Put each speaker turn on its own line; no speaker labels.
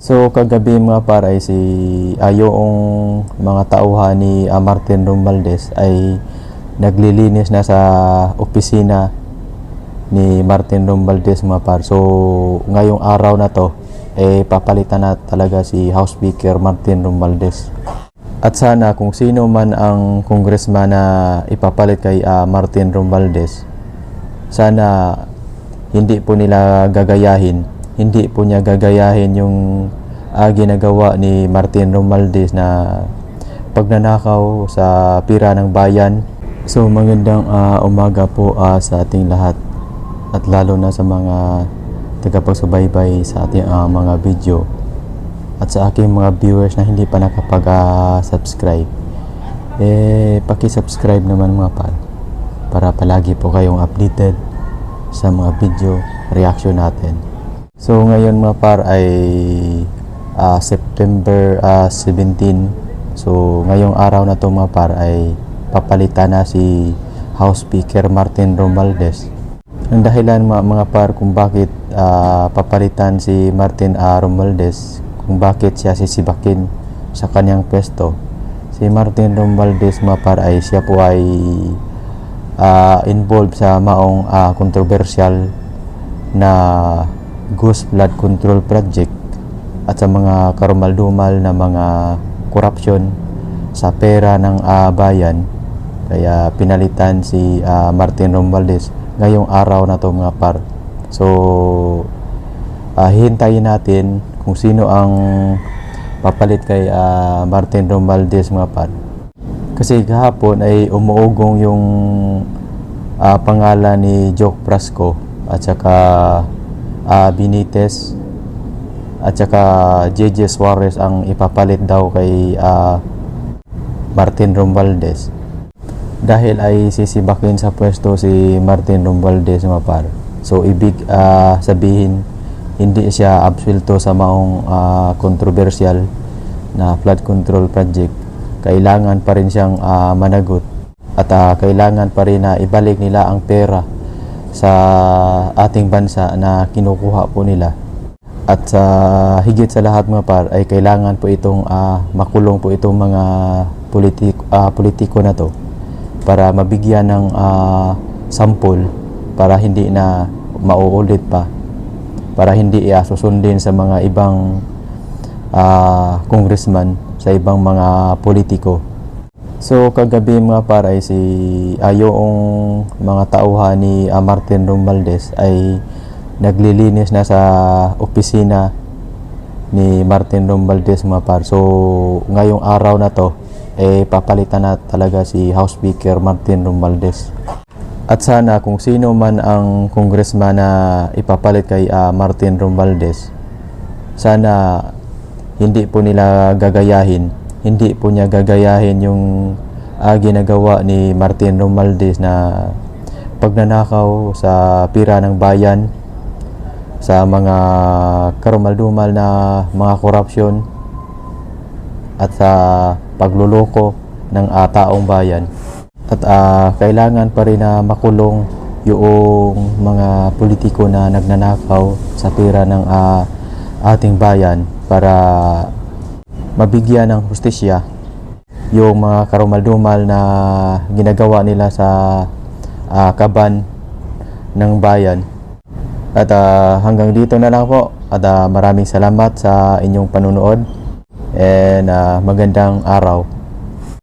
So kagabi mga par ay yung mga tauhan ni Martin Romualdez ay naglilinis na sa opisina ni Martin Romualdez mga par. So ngayong araw na to papalitan na talaga si House Speaker Martin Romualdez. At sana kung sino man ang congressman na ipapalit kay Martin Romualdez, sana hindi po niya gagayahin yung ginagawa ni Martin Romualdez na pagnanakaw sa pira ng bayan. So magandang umaga po sa ating lahat, at lalo na sa mga tagapagsubaybay sa ating mga video, at sa aking mga viewers na hindi pa nakapag-subscribe. Paki-subscribe naman mga pan, para palagi po kayong updated sa mga video reaction natin. So ngayon mga par ay September 17. So ngayong araw na to mga par ay papalitan na si House Speaker Martin Romualdez. Ang dahilan mga par kung bakit papalitan si Martin Romualdez, kung bakit siya sisibakin sa kanyang pwesto. Si Martin Romualdez mga par ay siya po ay involved sa maong controversial na Ghost Flood Control Project at sa mga karumal-dumal na mga korupsyon sa pera ng bayan. Kaya pinalitan si Martin Romualdez ngayong araw na to mga par. So hihintayin natin kung sino ang papalit kay Martin Romualdez mga par. Kasi kahapon ay umuugong yung pangalan ni Joke Frasco at saka Benitez at saka JJ Suarez ang ipapalit daw kay Martin Romualdez, dahil ay sisibakin sa pwesto si Martin Romualdez mga par. So ibig sabihin hindi siya absuelto sa maong controversial na flood control project. Kailangan pa rin siyang managot at kailangan pa rin na ibalik nila ang pera sa ating bansa na kinukuha po nila. At higit sa lahat mga par ay kailangan po itong makulong po itong mga politiko na to, para mabigyan ng sampol, para hindi na mauulit pa, para hindi susundin sa mga ibang congressman, sa ibang mga politiko. So kagabi mga par ay yung mga tauhan ni Martin Romualdez ay naglilinis na sa opisina ni Martin Romualdez mga par. So ngayong araw na to papalitan na talaga si House Speaker Martin Romualdez. At sana kung sino man ang congressman na ipapalit kay Martin Romualdez, sana hindi po niya gagayahin yung ginagawa ni Martin Romualdez na pagnanakaw sa pira ng bayan, sa mga karumal-dumal na mga korupsyon at sa pagluloko ng taong bayan. At kailangan pa rin na makulong yung mga politiko na nagnanakaw sa pera ng ating bayan, para mabigyan ng hustisya yung mga karumal-dumal na ginagawa nila sa kaban ng bayan. At hanggang dito na lang po, at maraming salamat sa inyong panunood, and magandang araw.